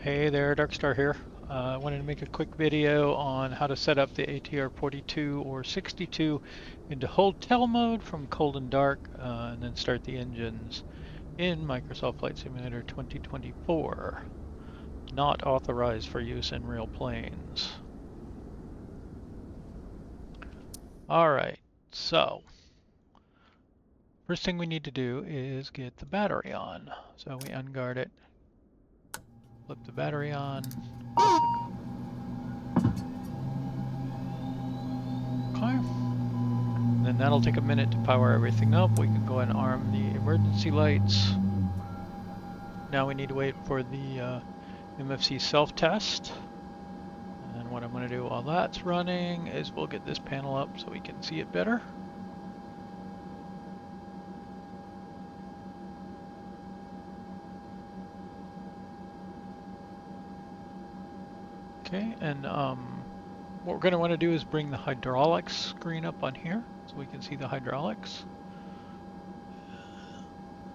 Hey there, Darkstar here. I wanted to make a quick video on how to set up the ATR 42 or 62 into hotel mode from cold and dark, and then start the engines in Microsoft Flight Simulator 2024. Not authorized for use in real planes. Alright, so first thing we need to do is get the battery on. So we unguard it, flip the battery on, okay. And then that'll take a minute to power everything up. We can go and arm the emergency lights. Now we need to wait for the MFC self-test. And what I'm going to do while that's running is we'll get this panel up so we can see it better. Okay, and what we're going to want to do is bring the hydraulics screen up on here so we can see the hydraulics.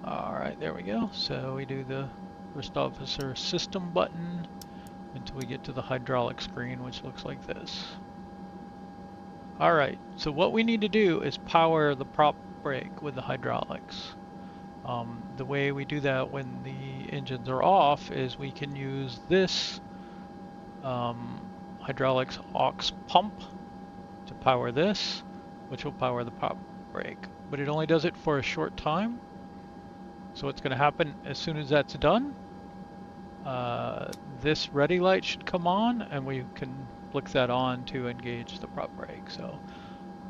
Alright, there we go. So we do the first officer system button until we get to the hydraulic screen, which looks like this. Alright, so what we need to do is power the prop brake with the hydraulics. The way we do that when the engines are off is we can use this hydraulics AUX pump to power this, which will power the prop brake. But it only does it for a short time. So what's going to happen as soon as that's done, this ready light should come on and we can flick that on to engage the prop brake. So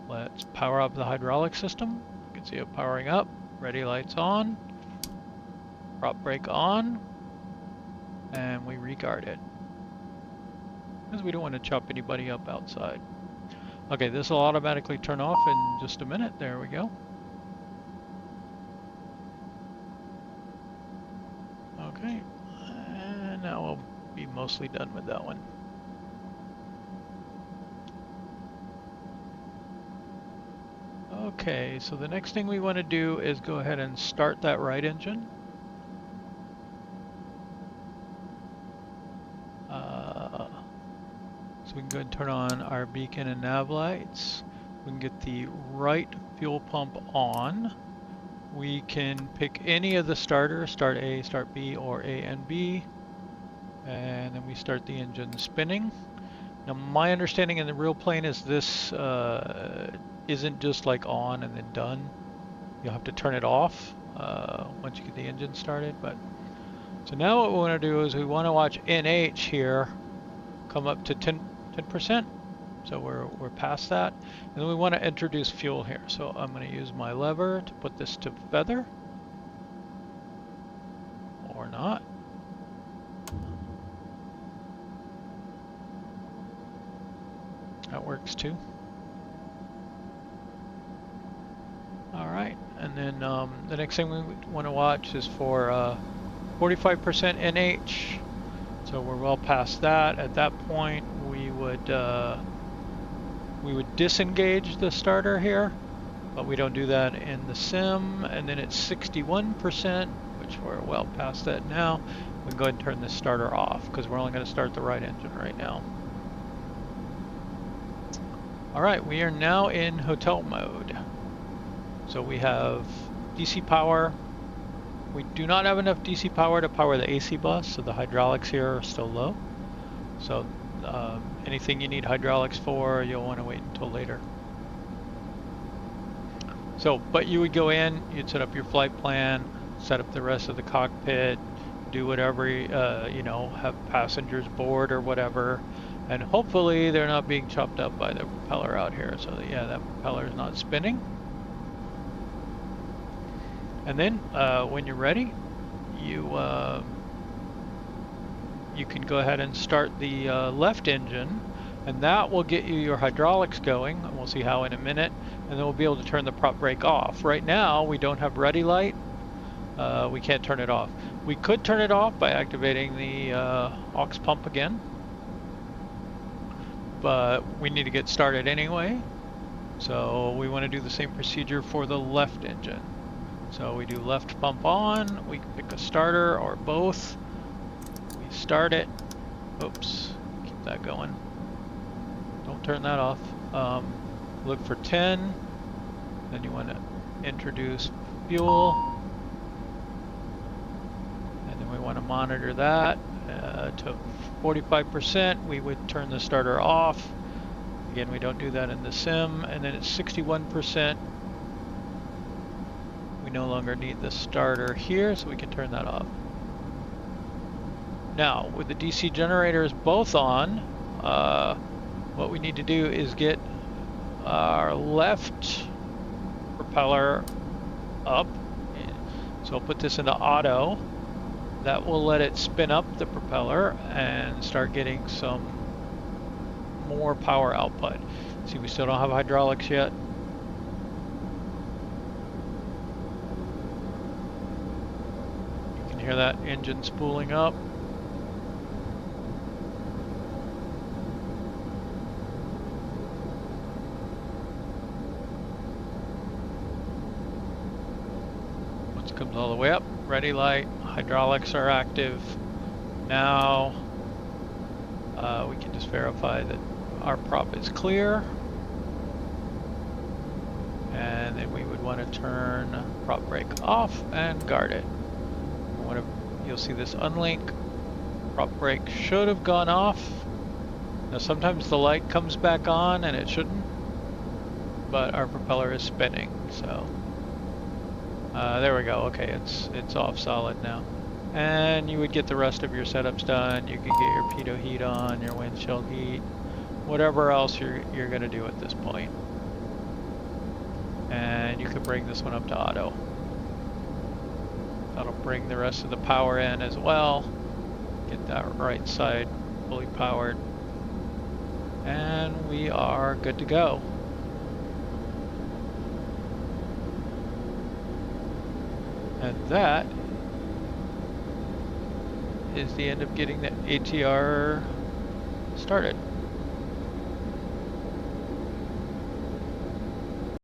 let's power up the hydraulic system. You can see it powering up, ready lights on, prop brake on, and we reguard it, because we don't want to chop anybody up outside. Okay, this will automatically turn off in just a minute. There we go. Okay, and now we'll be mostly done with that one. Okay, so the next thing we want to do is go ahead and start that right engine. So we can go ahead and turn on our beacon and nav lights. We can get the right fuel pump on. We can pick any of the starters, start A, start B, or A and B, and then we start the engine spinning. Now my understanding in the real plane is this isn't just like on and then done. You'll have to turn it off once you get the engine started. But so now what we want to do is we want to watch NH here come up to 10%. So we're past that, and then we want to introduce fuel here. So I'm going to use my lever to put this to feather, or not. That works too. All right, and then the next thing we want to watch is for 45% NH. So we're well past that. At that point, we would disengage the starter here, but we don't do that in the sim. And then it's 61%, which we're well past that now. We can go ahead and turn the starter off because we're only going to start the right engine right now. All right, we are now in hotel mode. So we have DC power. We do not have enough DC power to power the AC bus, so the hydraulics here are still low. So anything you need hydraulics for, you'll want to wait until later. So, but you would go in, you'd set up your flight plan, set up the rest of the cockpit, do whatever, you know, have passengers board or whatever, and hopefully they're not being chopped up by the propeller out here. So that, yeah, that propeller is not spinning. And then when you're ready, you can go ahead and start the left engine, and that will get you your hydraulics going, and we'll see how in a minute, and then we'll be able to turn the prop brake off. Right now we don't have ready light, we can't turn it off. We could turn it off by activating the AUX pump again, but we need to get started anyway, so we want to do the same procedure for the left engine. So we do left pump on, we pick a starter or both, we start it. Oops, keep that going. Don't turn that off. Look for 10. Then you want to introduce fuel. And then we want to monitor that to 45%. We would turn the starter off. Again, we don't do that in the sim. And then it's 61%. We no longer need the starter here, so we can turn that off. Now, with the DC generators both on, what we need to do is get our left propeller up. So I'll put this into auto. That will let it spin up the propeller and start getting some more power output. See, we still don't have hydraulics yet. You can hear that engine spooling up. Once it comes all the way up, ready light, hydraulics are active. Now we can just verify that our prop is clear. And then we would want to turn prop brake off and guard it. You'll see this unlink. Prop brake should have gone off. Now sometimes the light comes back on and it shouldn't, but our propeller is spinning, so there we go. Okay, it's off solid now. And you would get the rest of your setups done. You can get your pitot heat on, your windshield heat, whatever else you're going to do at this point. And you can bring this one up to auto. That'll bring the rest of the power in as well. Get that right side fully powered. And we are good to go. And that is the end of getting the ATR started.